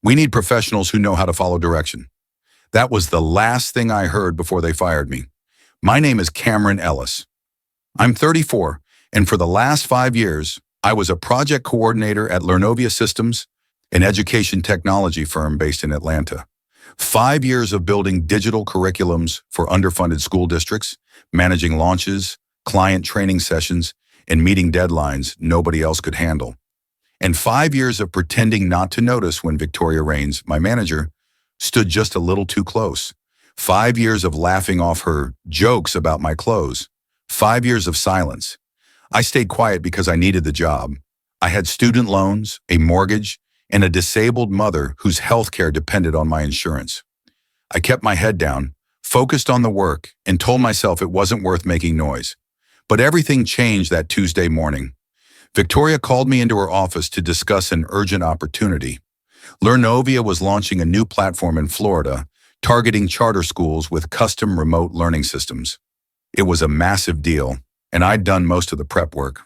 We need professionals who know how to follow direction. That was the last thing I heard before they fired me. My name is Cameron Ellis. I'm 34, and for the last 5 years, I was a project coordinator at Lernovia Systems, an education technology firm based in Atlanta. 5 years of building digital curriculums for underfunded school districts, managing launches, client training sessions, and meeting deadlines nobody else could handle. And 5 years of pretending not to notice when Victoria Rains, my manager, stood just a little too close. 5 years of laughing off her jokes about my clothes. 5 years of silence. I stayed quiet because I needed the job. I had student loans, a mortgage, and a disabled mother whose health care depended on my insurance. I kept my head down, focused on the work, and told myself it wasn't worth making noise. But everything changed that Tuesday morning. Victoria called me into her office to discuss an urgent opportunity. Lernovia was launching a new platform in Florida, targeting charter schools with custom remote learning systems. It was a massive deal, and I'd done most of the prep work.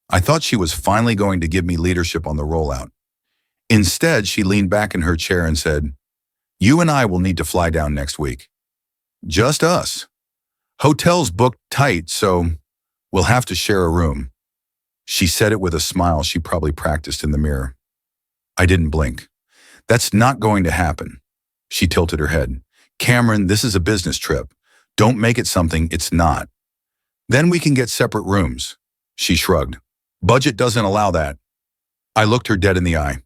I thought she was finally going to give me leadership on the rollout. Instead, she leaned back in her chair and said, "You and I will need to fly down next week." "Just us. Hotel's booked tight, so we'll have to share a room." She said it with a smile she probably practiced in the mirror. I didn't blink. "That's not going to happen." She tilted her head. "Cameron, this is a business trip. Don't make it something it's not." "Then we can get separate rooms." She shrugged. "Budget doesn't allow that." I looked her dead in the eye.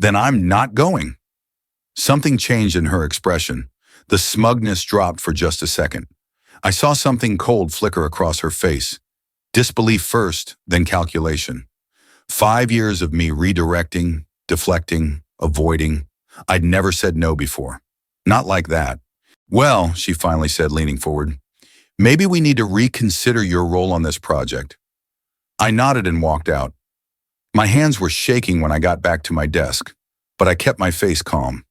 "Then I'm not going." Something changed in her expression. The smugness dropped for just a second. I saw something cold flicker across her face. Disbelief first, then calculation. 5 years of me redirecting, deflecting, avoiding. I'd never said no before. Not like that. "Well," she finally said, leaning forward, "maybe we need to reconsider your role on this project." I nodded and walked out. My hands were shaking when I got back to my desk, but I kept my face calm.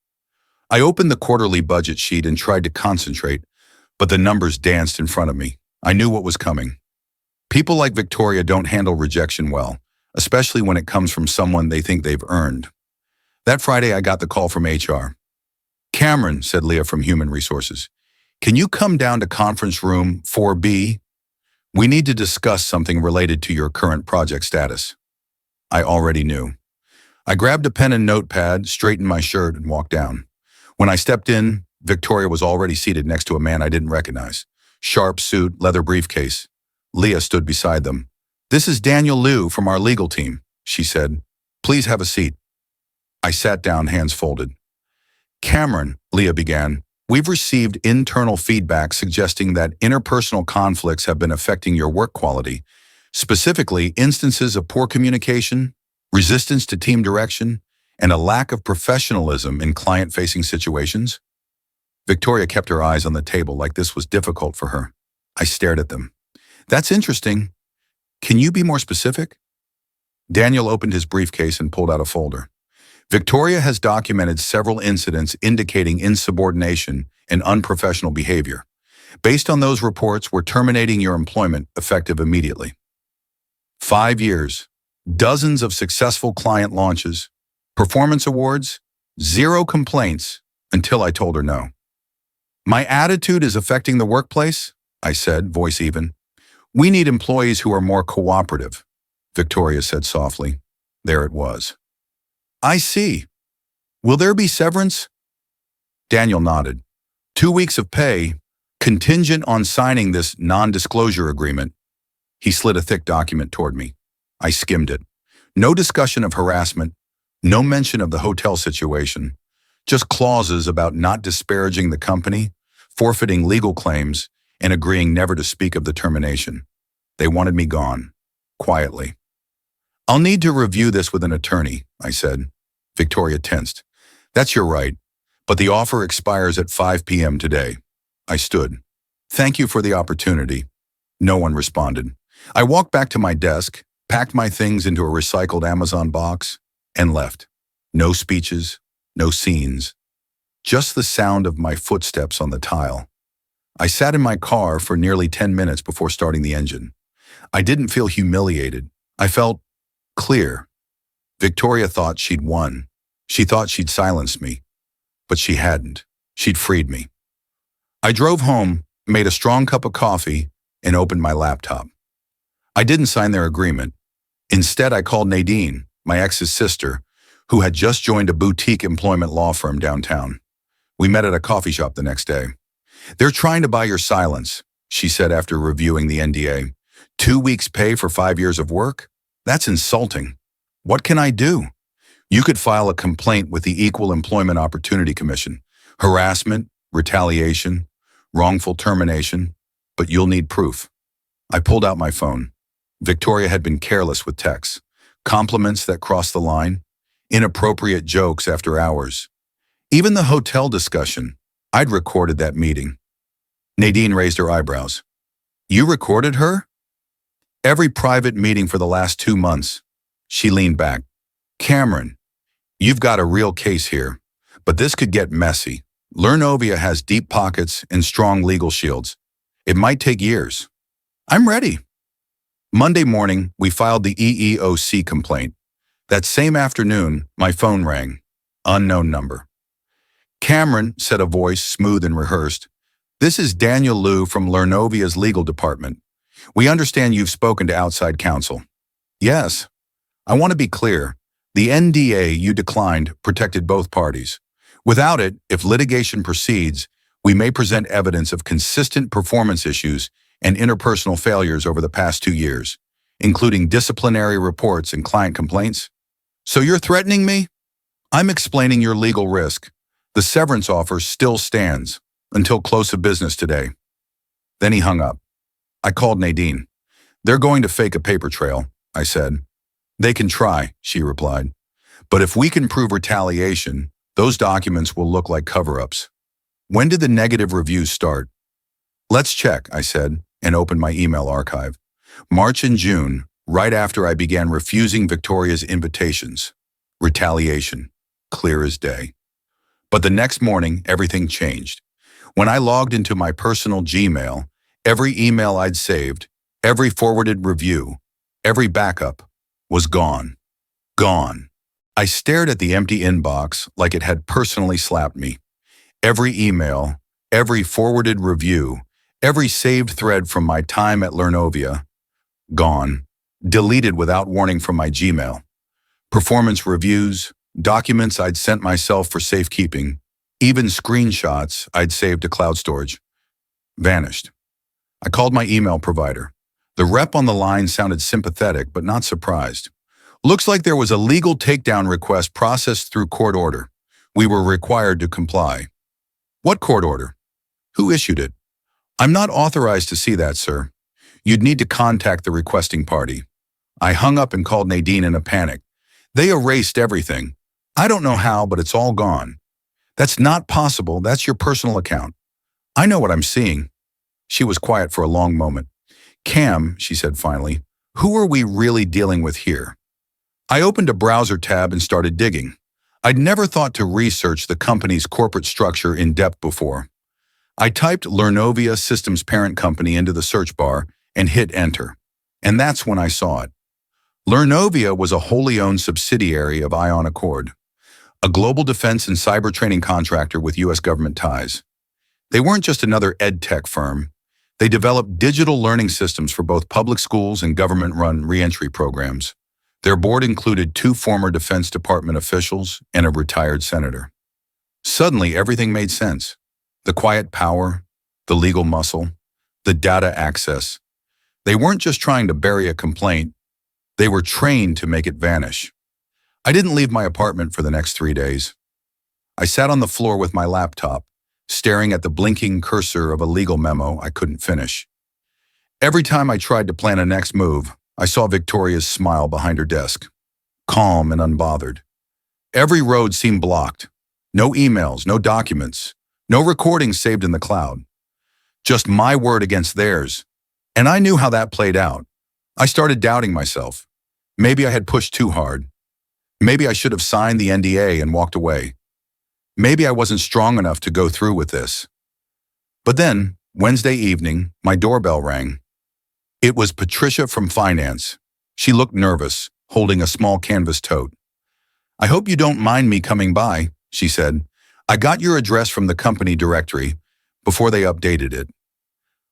I opened the quarterly budget sheet and tried to concentrate, but the numbers danced in front of me. I knew what was coming. People like Victoria don't handle rejection well, especially when it comes from someone they think they've earned. That Friday, I got the call from HR. "Cameron," said Leah from Human Resources, "can you come down to conference room 4B? We need to discuss something related to your current project status." I already knew. I grabbed a pen and notepad, straightened my shirt, and walked down. When I stepped in, Victoria was already seated next to a man I didn't recognize. Sharp suit, leather briefcase. Leah stood beside them. "This is Daniel Liu from our legal team," she said. "Please have a seat." I sat down, hands folded. "Cameron," Leah began, "we've received internal feedback suggesting that interpersonal conflicts have been affecting your work quality, specifically instances of poor communication, resistance to team direction, and a lack of professionalism in client-facing situations." Victoria kept her eyes on the table like this was difficult for her. I stared at them. "That's interesting. Can you be more specific?" Daniel opened his briefcase and pulled out a folder. "Victoria has documented several incidents indicating insubordination and unprofessional behavior. Based on those reports, we're terminating your employment effective immediately." 5 years, dozens of successful client launches, performance awards, 0 complaints until I told her no. "My attitude is affecting the workplace," I said, voice even. "We need employees who are more cooperative," Victoria said softly. There it was. "I see. Will there be severance?" Daniel nodded. 2 weeks of pay, contingent on signing this non-disclosure agreement. He slid a thick document toward me. I skimmed it. No discussion of harassment, no mention of the hotel situation, just clauses about not disparaging the company, forfeiting legal claims, and agreeing never to speak of the termination. They wanted me gone, quietly. "I'll need to review this with an attorney," I said. Victoria tensed. "That's your right, but the offer expires at 5 p.m. today." I stood. "Thank you for the opportunity." No one responded. I walked back to my desk, packed my things into a recycled Amazon box, and left. No speeches, no scenes, just the sound of my footsteps on the tile. I sat in my car for nearly 10 minutes before starting the engine. I didn't feel humiliated. I felt clear. Victoria thought she'd won. She thought she'd silenced me, but she hadn't. She'd freed me. I drove home, made a strong cup of coffee, and opened my laptop. I didn't sign their agreement. Instead, I called Nadine, my ex's sister, who had just joined a boutique employment law firm downtown. We met at a coffee shop the next day. "They're trying to buy your silence," she said after reviewing the NDA. 2 weeks' pay for 5 years of work? That's insulting. What can I do? You could file a complaint with the Equal Employment Opportunity Commission. Harassment, retaliation, wrongful termination, but you'll need proof. I pulled out my phone. Victoria had been careless with texts, compliments that crossed the line, inappropriate jokes after hours. Even the hotel discussion, I'd recorded that meeting. Nadine raised her eyebrows. "You recorded her?" "Every private meeting for the last 2 months. She leaned back. "Cameron, you've got a real case here, but this could get messy. Lernovia has deep pockets and strong legal shields. It might take years." "I'm ready." Monday morning, we filed the EEOC complaint. That same afternoon, my phone rang. Unknown number. "Cameron," said a voice smooth and rehearsed. "This is Daniel Liu from Lernovia's legal department. We understand you've spoken to outside counsel." "Yes. I want to be clear. The NDA you declined protected both parties. Without it, if litigation proceeds, we may present evidence of consistent performance issues and interpersonal failures over the past 2 years, including disciplinary reports and client complaints." "So you're threatening me?" "I'm explaining your legal risk. The severance offer still stands until close of business today." Then he hung up. I called Nadine. "They're going to fake a paper trail," I said. "They can try," she replied. "But if we can prove retaliation, those documents will look like cover-ups." "When did the negative reviews start?" "Let's check," I said, and opened my email archive. March and June, right after I began refusing Victoria's invitations. Retaliation, clear as day. But the next morning, everything changed. When I logged into my personal Gmail, every email I'd saved, every forwarded review, every backup was gone. Gone. I stared at the empty inbox like it had personally slapped me. Every email, every forwarded review, every saved thread from my time at Lernovia, gone. Deleted without warning from my Gmail. Performance reviews, documents I'd sent myself for safekeeping, even screenshots I'd saved to cloud storage, vanished. I called my email provider. The rep on the line sounded sympathetic but not surprised. "Looks like there was a legal takedown request processed through court order. We were required to comply." "What court order? Who issued it?" "I'm not authorized to see that, sir. You'd need to contact the requesting party." I hung up and called Nadine in a panic. "They erased everything. I don't know how, but it's all gone." "That's not possible. That's your personal account." "I know what I'm seeing." She was quiet for a long moment. "Cam," she said finally, "who are we really dealing with here?" I opened a browser tab and started digging. I'd never thought to research the company's corporate structure in depth before. I typed Lernovia Systems parent company into the search bar and hit enter. And that's when I saw it. Lernovia was a wholly owned subsidiary of Ion Accord, a global defense and cyber training contractor with U.S. government ties. They weren't just another ed tech firm. They developed digital learning systems for both public schools and government-run reentry programs. Their board included 2 former Defense Department officials and a retired senator. Suddenly, everything made sense. The quiet power, the legal muscle, the data access. They weren't just trying to bury a complaint. They were trained to make it vanish. I didn't leave my apartment for the next 3 days. I sat on the floor with my laptop, staring at the blinking cursor of a legal memo I couldn't finish. Every time I tried to plan a next move, I saw Victoria's smile behind her desk, calm and unbothered. Every road seemed blocked. No emails, no documents, no recordings saved in the cloud. Just my word against theirs. And I knew how that played out. I started doubting myself. Maybe I had pushed too hard. Maybe I should have signed the NDA and walked away. Maybe I wasn't strong enough to go through with this. But then, Wednesday evening, my doorbell rang. It was Patricia from finance. She looked nervous, holding a small canvas tote. I hope you don't mind me coming by, she said. I got your address from the company directory before they updated it.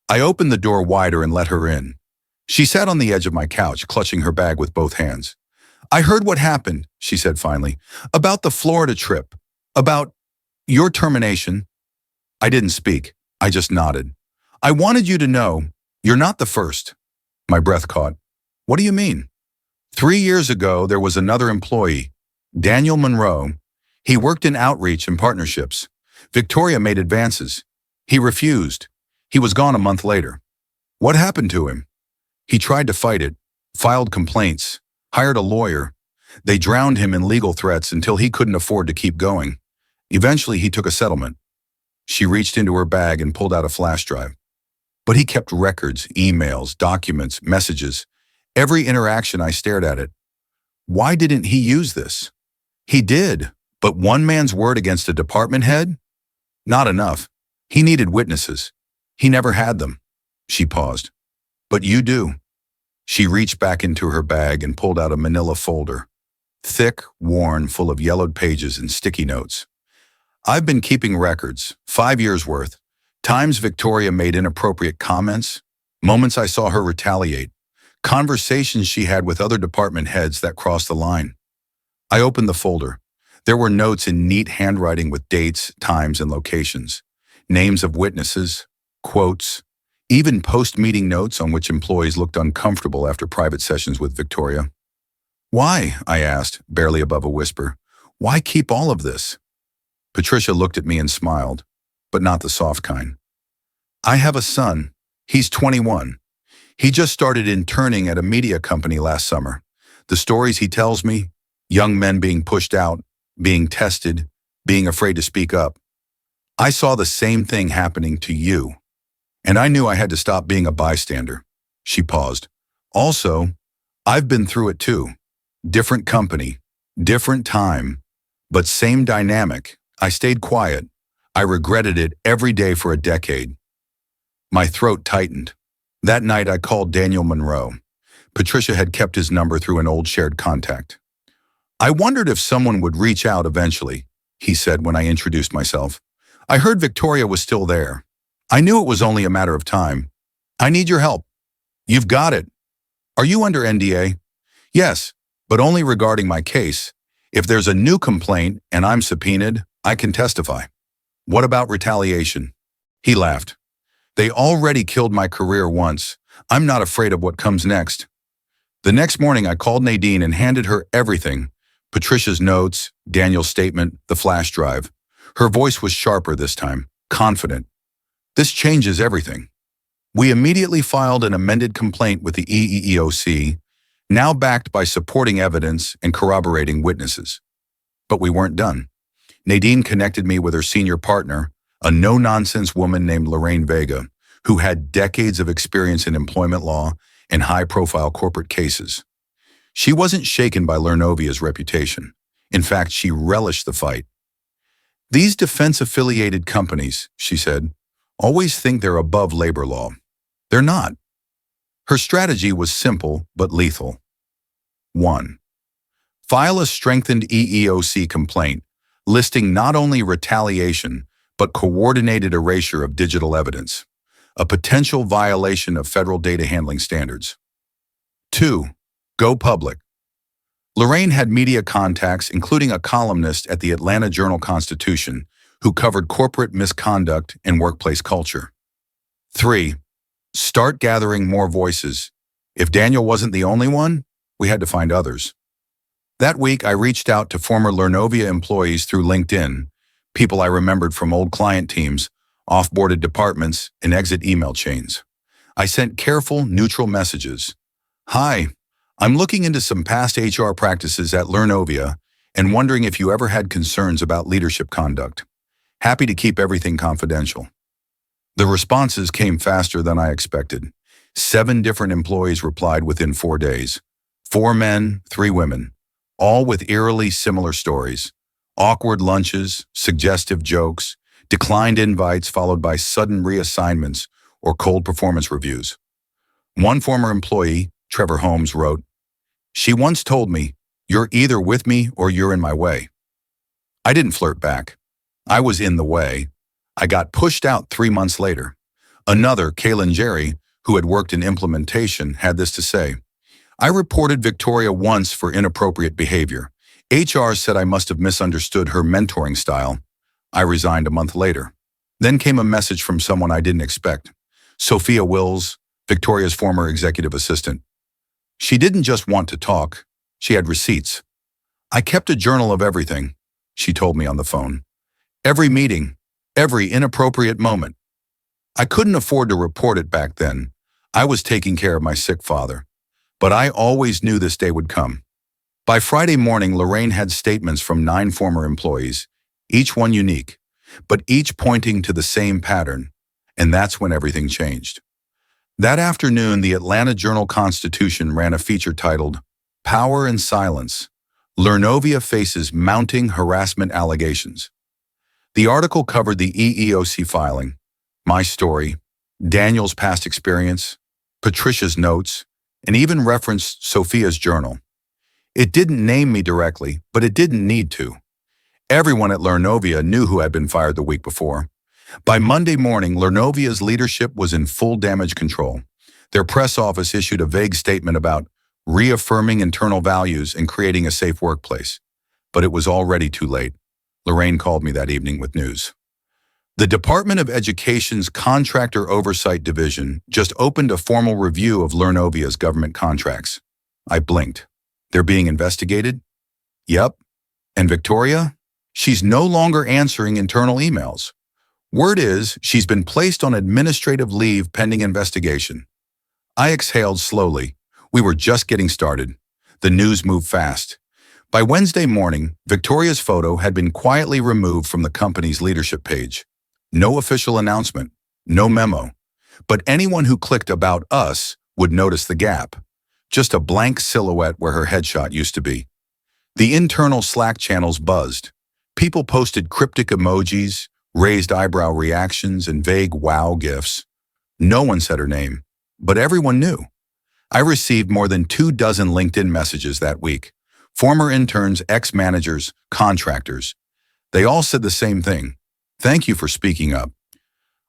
I opened the door wider and let her in. She sat on the edge of my couch, clutching her bag with both hands. I heard what happened, she said finally, about the Florida trip, about your termination. I didn't speak. I just nodded. I wanted you to know, you're not the first. My breath caught. What do you mean? 3 years ago, there was another employee, Daniel Monroe. He worked in outreach and partnerships. Victoria made advances. He refused. He was gone a month later. What happened to him? He tried to fight it, filed complaints, hired a lawyer. They drowned him in legal threats until he couldn't afford to keep going. Eventually, he took a settlement. She reached into her bag and pulled out a flash drive. But he kept records, emails, documents, messages. Every interaction, I stared at it. Why didn't he use this? He did, but one man's word against a department head? Not enough. He needed witnesses. He never had them. She paused. But you do. She reached back into her bag and pulled out a manila folder. Thick, worn, full of yellowed pages and sticky notes. I've been keeping records, 5 years worth. Times Victoria made inappropriate comments, moments I saw her retaliate, conversations she had with other department heads that crossed the line. I opened the folder. There were notes in neat handwriting with dates, times, and locations, names of witnesses, quotes, even post-meeting notes on which employees looked uncomfortable after private sessions with Victoria. Why? I asked, barely above a whisper. Why keep all of this? Patricia looked at me and smiled, but not the soft kind. I have a son. He's 21. He just started interning at a media company last summer. The stories he tells me, young men being pushed out, being tested, being afraid to speak up. I saw the same thing happening to you. And I knew I had to stop being a bystander. She paused. Also, I've been through it too. Different company, different time, but same dynamic. I stayed quiet. I regretted it every day for a decade. My throat tightened. That night I called Daniel Monroe. Patricia had kept his number through an old shared contact. I wondered if someone would reach out eventually, he said when I introduced myself. I heard Victoria was still there. I knew it was only a matter of time. I need your help. You've got it. Are you under NDA? Yes, but only regarding my case. If there's a new complaint and I'm subpoenaed, I can testify. What about retaliation? He laughed. They already killed my career once. I'm not afraid of what comes next. The next morning, I called Nadine and handed her everything. Patricia's notes, Daniel's statement, the flash drive. Her voice was sharper this time, confident. This changes everything. We immediately filed an amended complaint with the EEOC, now backed by supporting evidence and corroborating witnesses. But we weren't done. Nadine connected me with her senior partner, a no-nonsense woman named Lorraine Vega, who had decades of experience in employment law and high-profile corporate cases. She wasn't shaken by Lernovia's reputation. In fact, she relished the fight. These defense-affiliated companies, she said, always think they're above labor law. They're not. Her strategy was simple but lethal. 1. File a strengthened EEOC complaint, listing not only retaliation, but coordinated erasure of digital evidence, a potential violation of federal data handling standards. 2. Go public. Lorraine had media contacts, including a columnist at the Atlanta Journal-Constitution, who covered corporate misconduct and workplace culture. 3. Start gathering more voices. If Daniel wasn't the only one, we had to find others. That week, I reached out to former Lernovia employees through LinkedIn, people I remembered from old client teams, off-boarded departments, and exit email chains. I sent careful, neutral messages. Hi, I'm looking into some past HR practices at Lernovia and wondering if you ever had concerns about leadership conduct. Happy to keep everything confidential. The responses came faster than I expected. 7 different employees replied within 4 days. 4 men, 3 women, all with eerily similar stories. Awkward lunches, suggestive jokes, declined invites followed by sudden reassignments or cold performance reviews. One former employee, Trevor Holmes, wrote, "She once told me, You're either with me or you're in my way. I didn't flirt back. I was in the way. I got pushed out 3 months later. Another, Kaylin Jerry, who had worked in implementation, had this to say. I reported Victoria once for inappropriate behavior. HR said I must have misunderstood her mentoring style. I resigned a month later. Then came a message from someone I didn't expect. Sophia Wills, Victoria's former executive assistant. She didn't just want to talk. She had receipts. I kept a journal of everything, she told me on the phone. Every meeting, every inappropriate moment. I couldn't afford to report it back then. I was taking care of my sick father. But I always knew this day would come. By Friday morning, Lorraine had statements from 9 former employees, each one unique, but each pointing to the same pattern, and that's when everything changed. That afternoon, the Atlanta Journal-Constitution ran a feature titled, Power and Silence. Lernovia faces mounting harassment allegations. The article covered the EEOC filing, my story, Daniel's past experience, Patricia's notes, and even referenced Sophia's journal. It didn't name me directly, but it didn't need to. Everyone at Lernovia knew who had been fired the week before. By Monday morning, Lernovia's leadership was in full damage control. Their press office issued a vague statement about reaffirming internal values and creating a safe workplace. But it was already too late. Lorraine called me that evening with news. The Department of Education's Contractor Oversight Division just opened a formal review of Lernovia's government contracts. I blinked. They're being investigated? Yep. And Victoria? She's no longer answering internal emails. Word is she's been placed on administrative leave pending investigation. I exhaled slowly. We were just getting started. The news moved fast. By Wednesday morning, Victoria's photo had been quietly removed from the company's leadership page. No official announcement, no memo. But anyone who clicked About Us would notice the gap. Just a blank silhouette where her headshot used to be. The internal Slack channels buzzed. People posted cryptic emojis, raised eyebrow reactions, and vague wow gifs. No one said her name, but everyone knew. I received more than 24 LinkedIn messages that week. Former interns, ex-managers, contractors. They all said the same thing. Thank you for speaking up.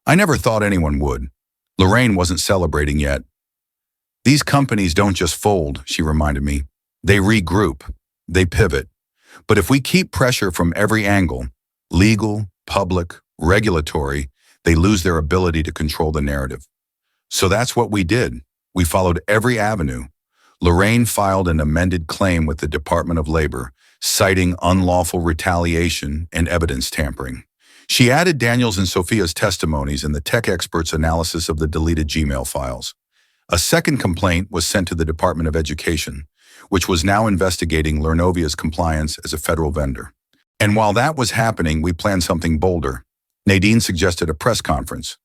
I never thought anyone would. Lorraine wasn't celebrating yet. These companies don't just fold, she reminded me. They regroup. They pivot. But if we keep pressure from every angle, legal, public, regulatory, they lose their ability to control the narrative. So that's what we did. We followed every avenue. Lorraine filed an amended claim with the Department of Labor, citing unlawful retaliation and evidence tampering. She added Daniel's and Sophia's testimonies and the tech expert's analysis of the deleted Gmail files. A second complaint was sent to the Department of Education, which was now investigating Lernovia's compliance as a federal vendor. And while that was happening, we planned something bolder. Nadine suggested a press conference.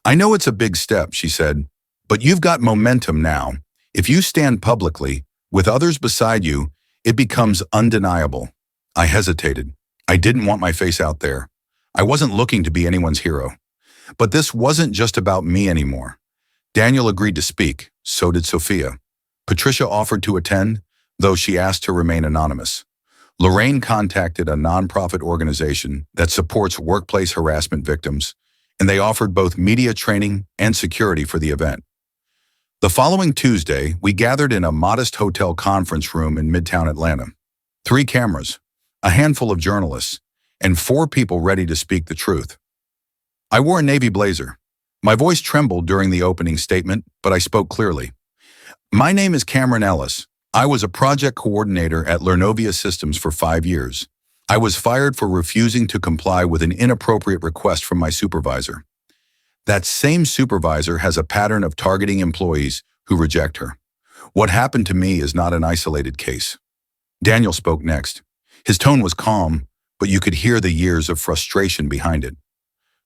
I know it's a big step, she said, but you've got momentum now. If you stand publicly, with others beside you, it becomes undeniable. I hesitated. I didn't want my face out there. I wasn't looking to be anyone's hero. But this wasn't just about me anymore. Daniel agreed to speak, so did Sophia. Patricia offered to attend, though she asked to remain anonymous. Lorraine contacted a nonprofit organization that supports workplace harassment victims, and they offered both media training and security for the event. The following Tuesday, we gathered in a modest hotel conference room in Midtown Atlanta. 3 cameras, a handful of journalists, and 4 people ready to speak the truth. I wore a navy blazer. My voice trembled during the opening statement, but I spoke clearly. My name is Cameron Ellis. I was a project coordinator at Lernovia Systems for 5 years. I was fired for refusing to comply with an inappropriate request from my supervisor. That same supervisor has a pattern of targeting employees who reject her. What happened to me is not an isolated case. Daniel spoke next. His tone was calm, but you could hear the years of frustration behind it.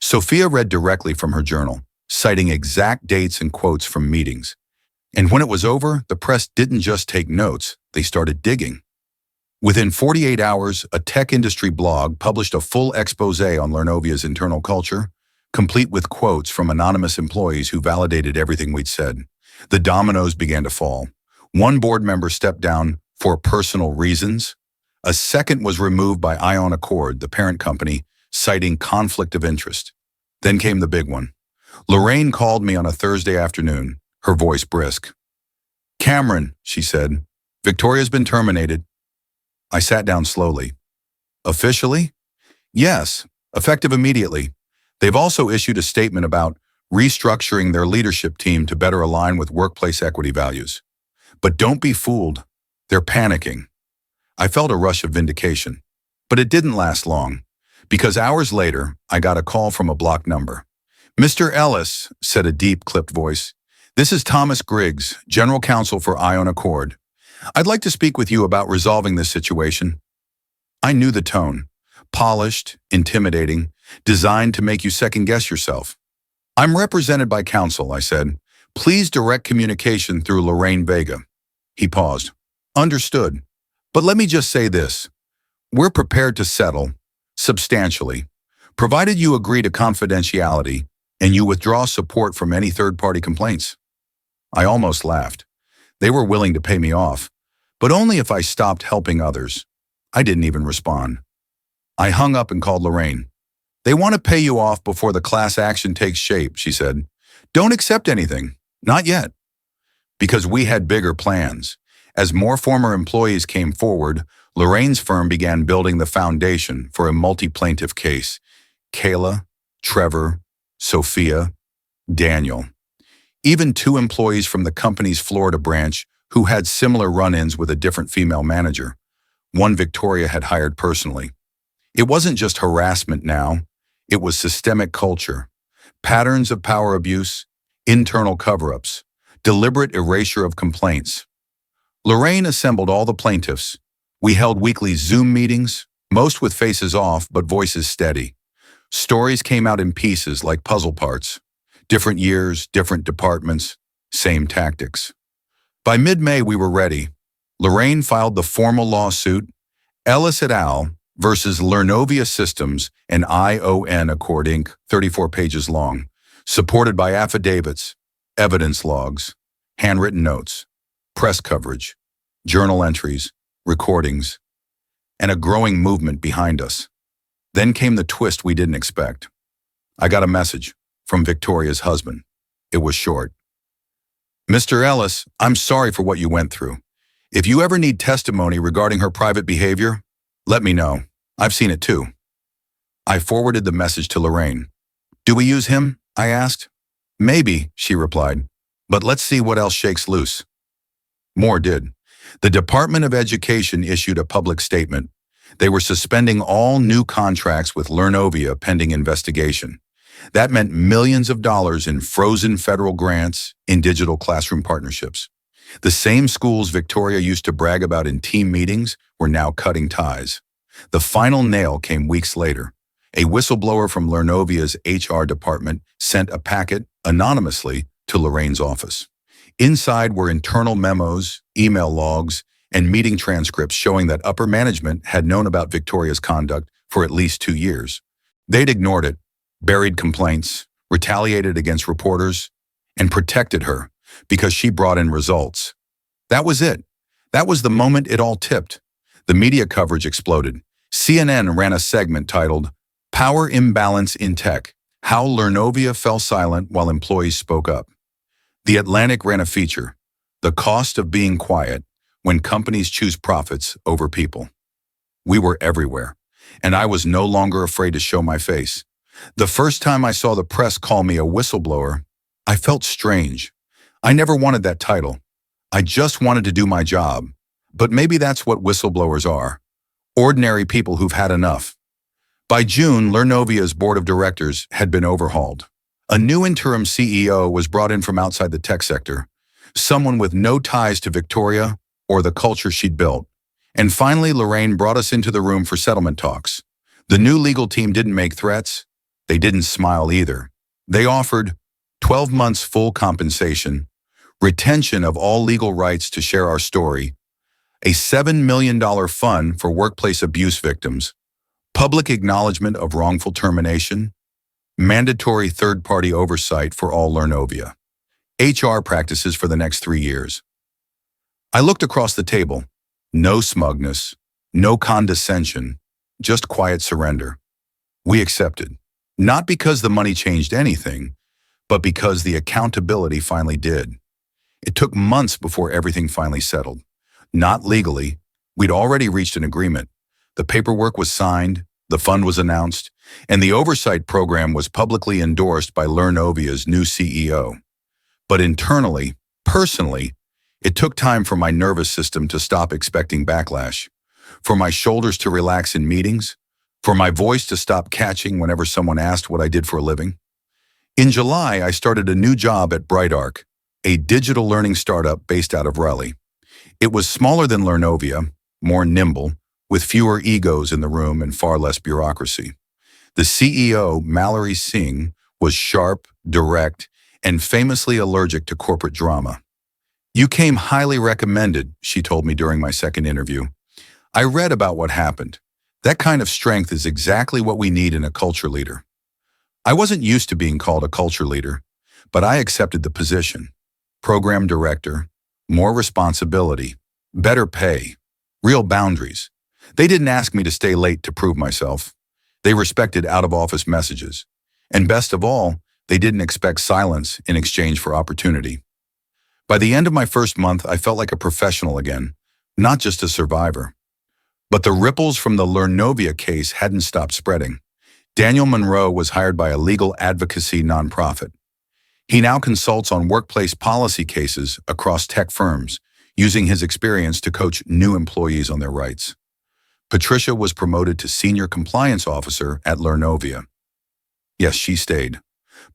Sophia read directly from her journal, citing exact dates and quotes from meetings. And when it was over, the press didn't just take notes, they started digging. Within 48 hours, a tech industry blog published a full expose on Lernovia's internal culture, complete with quotes from anonymous employees who validated everything we'd said. The dominoes began to fall. One board member stepped down, for personal reasons. A second was removed by Ion Accord, the parent company, citing conflict of interest. Then came the big one. Lorraine called me on a Thursday afternoon, her voice brisk. "Cameron," she said, "Victoria's been terminated." I sat down slowly. "Officially?" "Yes, effective immediately. They've also issued a statement about restructuring their leadership team to better align with workplace equity values. But don't be fooled. They're panicking." I felt a rush of vindication. But it didn't last long, because hours later, I got a call from a blocked number. "Mr. Ellis," said a deep, clipped voice, "this is Thomas Griggs, General Counsel for Ion Accord. I'd like to speak with you about resolving this situation." I knew the tone. Polished, intimidating, designed to make you second-guess yourself. "I'm represented by counsel," I said. "Please direct communication through Lorraine Vega." He paused. "Understood. But let me just say this. We're prepared to settle, substantially, provided you agree to confidentiality and you withdraw support from any third-party complaints." I almost laughed. They were willing to pay me off, but only if I stopped helping others. I didn't even respond. I hung up and called Lorraine. "They want to pay you off before the class action takes shape," she said. "Don't accept anything. Not yet." Because we had bigger plans. As more former employees came forward, Lorraine's firm began building the foundation for a multi-plaintiff case. Kayla, Trevor, Sophia, Daniel. Even 2 employees from the company's Florida branch who had similar run-ins with a different female manager. One Victoria had hired personally. It wasn't just harassment now. It was systemic culture. Patterns of power abuse, internal cover-ups, deliberate erasure of complaints. Lorraine assembled all the plaintiffs. We held weekly Zoom meetings, most with faces off but voices steady. Stories came out in pieces like puzzle parts. Different years, different departments, same tactics. By mid-May, we were ready. Lorraine filed the formal lawsuit, Ellis et al. Versus Lernovia Systems and Ion Accord Inc., 34 pages long, supported by affidavits, evidence logs, handwritten notes, press coverage, journal entries, recordings, and a growing movement behind us. Then came the twist we didn't expect. I got a message from Victoria's husband. It was short. "Mr. Ellis, I'm sorry for what you went through. If you ever need testimony regarding her private behavior, let me know. I've seen it too." I forwarded the message to Lorraine. "Do we use him?" I asked. "Maybe," she replied, "but let's see what else shakes loose." More did. The Department of Education issued a public statement. They were suspending all new contracts with Lernovia pending investigation. That meant millions of dollars in frozen federal grants in digital classroom partnerships. The same schools Victoria used to brag about in team meetings were now cutting ties. The final nail came weeks later. A whistleblower from Lernovia's HR department sent a packet anonymously to Lorraine's office. Inside were internal memos, email logs, and meeting transcripts showing that upper management had known about Victoria's conduct for at least 2 years. They'd ignored it, buried complaints, retaliated against reporters, and protected her because she brought in results. That was it. That was the moment it all tipped. The media coverage exploded. CNN ran a segment titled, "Power Imbalance in Tech: How Lernovia Fell Silent While Employees Spoke Up." The Atlantic ran a feature, "The Cost of Being Quiet When Companies Choose Profits Over People." We were everywhere, and I was no longer afraid to show my face. The first time I saw the press call me a whistleblower, I felt strange. I never wanted that title. I just wanted to do my job. But maybe that's what whistleblowers are. Ordinary people who've had enough. By June, Lernovia's board of directors had been overhauled. A new interim CEO was brought in from outside the tech sector, someone with no ties to Victoria or the culture she'd built. And finally, Lorraine brought us into the room for settlement talks. The new legal team didn't make threats. They didn't smile either. They offered 12 months full compensation, retention of all legal rights to share our story, a $7 million fund for workplace abuse victims, public acknowledgement of wrongful termination, mandatory third-party oversight for all Lernovia, HR practices for the next 3 years. I looked across the table. No smugness, no condescension, just quiet surrender. We accepted. Not because the money changed anything, but because the accountability finally did. It took months before everything finally settled. Not legally. We'd already reached an agreement. The paperwork was signed, the fund was announced, and the oversight program was publicly endorsed by Learnovia's new CEO. But internally, personally, it took time for my nervous system to stop expecting backlash, for my shoulders to relax in meetings, for my voice to stop catching whenever someone asked what I did for a living. In July, I started a new job at BrightArc, a digital learning startup based out of Raleigh. It was smaller than Learnovia, more nimble, with fewer egos in the room and far less bureaucracy. The CEO, Mallory Singh, was sharp, direct, and famously allergic to corporate drama. "You came highly recommended," she told me during my second interview. "I read about what happened. That kind of strength is exactly what we need in a culture leader." I wasn't used to being called a culture leader, but I accepted the position. Program director, more responsibility, better pay, real boundaries. They didn't ask me to stay late to prove myself. They respected out-of-office messages. And best of all, they didn't expect silence in exchange for opportunity. By the end of my first month, I felt like a professional again, not just a survivor. But the ripples from the Learnovia case hadn't stopped spreading. Daniel Monroe was hired by a legal advocacy nonprofit. He now consults on workplace policy cases across tech firms, using his experience to coach new employees on their rights. Patricia was promoted to senior compliance officer at Learnovia. Yes, she stayed.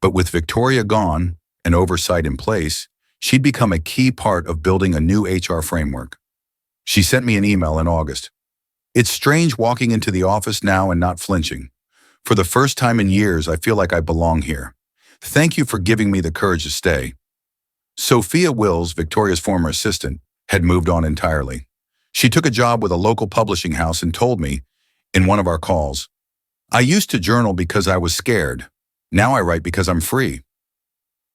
But with Victoria gone and oversight in place, she'd become a key part of building a new HR framework. She sent me an email in August. "It's strange walking into the office now and not flinching. For the first time in years, I feel like I belong here. Thank you for giving me the courage to stay." Sophia Wills, Victoria's former assistant, had moved on entirely. She took a job with a local publishing house and told me, in one of our calls, "I used to journal because I was scared. Now I write because I'm free."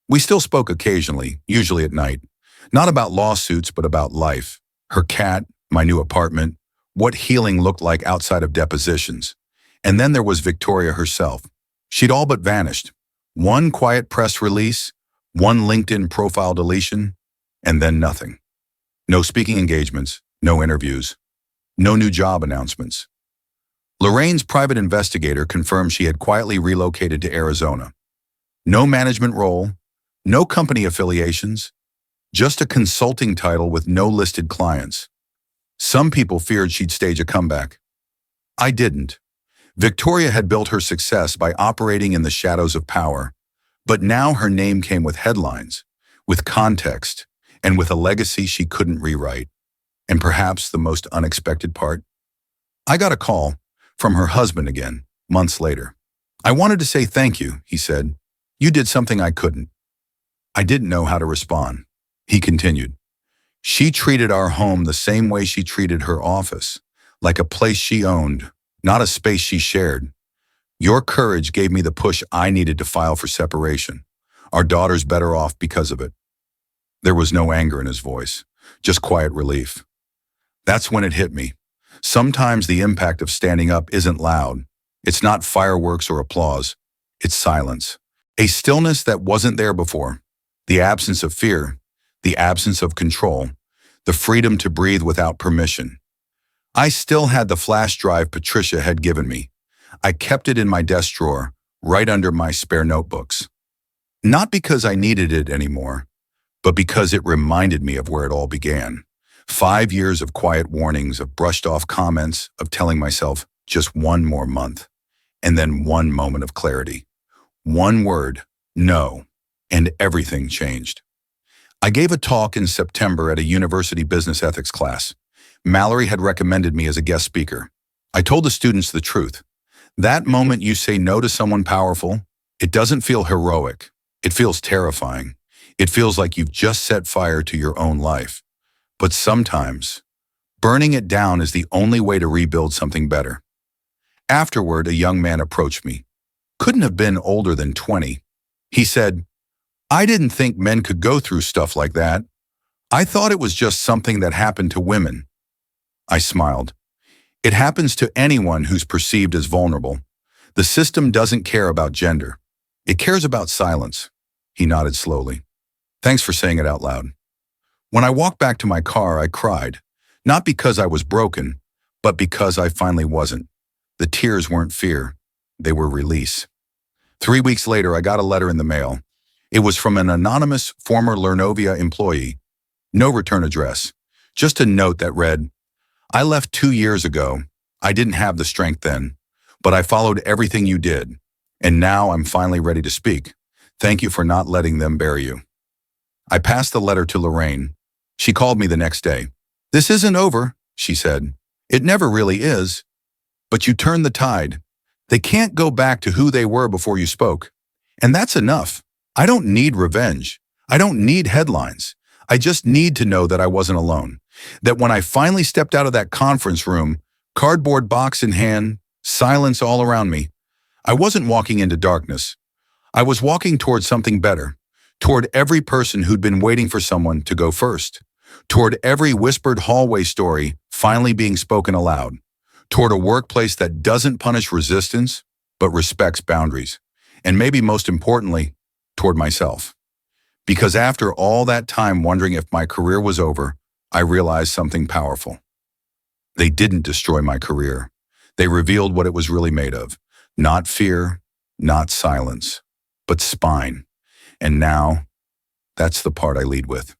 We still spoke occasionally, usually at night. Not about lawsuits, but about life. Her cat, my new apartment, what healing looked like outside of depositions. And then there was Victoria herself. She'd all but vanished. One quiet press release, one LinkedIn profile deletion, and then nothing. No speaking engagements, no interviews, no new job announcements. Lorraine's private investigator confirmed she had quietly relocated to Arizona. No management role, no company affiliations, just a consulting title with no listed clients. Some people feared she'd stage a comeback. I didn't. Victoria had built her success by operating in the shadows of power, but now her name came with headlines, with context, and with a legacy she couldn't rewrite. And perhaps the most unexpected part? I got a call from her husband again, months later. "I wanted to say thank you," he said. "You did something I couldn't." I didn't know how to respond. He continued. "She treated our home the same way she treated her office, like a place she owned, not a space she shared. Your courage gave me the push I needed to file for separation. Our daughter's better off because of it." There was no anger in his voice, just quiet relief. That's when it hit me. Sometimes the impact of standing up isn't loud. It's not fireworks or applause. It's silence. A stillness that wasn't there before. The absence of fear, the absence of control, the freedom to breathe without permission. I still had the flash drive Patricia had given me. I kept it in my desk drawer, right under my spare notebooks. Not because I needed it anymore, but because it reminded me of where it all began. 5 years of quiet warnings, of brushed-off comments, of telling myself just one more month, and then one moment of clarity. One word, no, and everything changed. I gave a talk in September at a university business ethics class. Mallory had recommended me as a guest speaker. I told the students the truth. That moment you say no to someone powerful, it doesn't feel heroic. It feels terrifying. It feels like you've just set fire to your own life. But sometimes, burning it down is the only way to rebuild something better. Afterward, a young man approached me. Couldn't have been older than 20. He said, "I didn't think men could go through stuff like that. I thought it was just something that happened to women." I smiled. It happens to anyone who's perceived as vulnerable. The system doesn't care about gender. It cares about silence. He nodded slowly. Thanks for saying it out loud. When I walked back to my car, I cried. Not because I was broken, but because I finally wasn't. The tears weren't fear. They were release. 3 weeks later, I got a letter in the mail. It was from an anonymous former Lernovia employee. No return address. Just a note that read, I left 2 years ago. I didn't have the strength then, but I followed everything you did. And now I'm finally ready to speak. Thank you for not letting them bury you. I passed the letter to Lorraine. She called me the next day. This isn't over, she said. It never really is. But you turned the tide. They can't go back to who they were before you spoke. And that's enough. I don't need revenge. I don't need headlines. I just need to know that I wasn't alone. That when I finally stepped out of that conference room, cardboard box in hand, silence all around me, I wasn't walking into darkness. I was walking toward something better, toward every person who'd been waiting for someone to go first, toward every whispered hallway story finally being spoken aloud, toward a workplace that doesn't punish resistance, but respects boundaries, and maybe most importantly, toward myself. Because after all that time wondering if my career was over, I realized something powerful. They didn't destroy my career. They revealed what it was really made of. Not fear, not silence, but spine. And now, that's the part I lead with.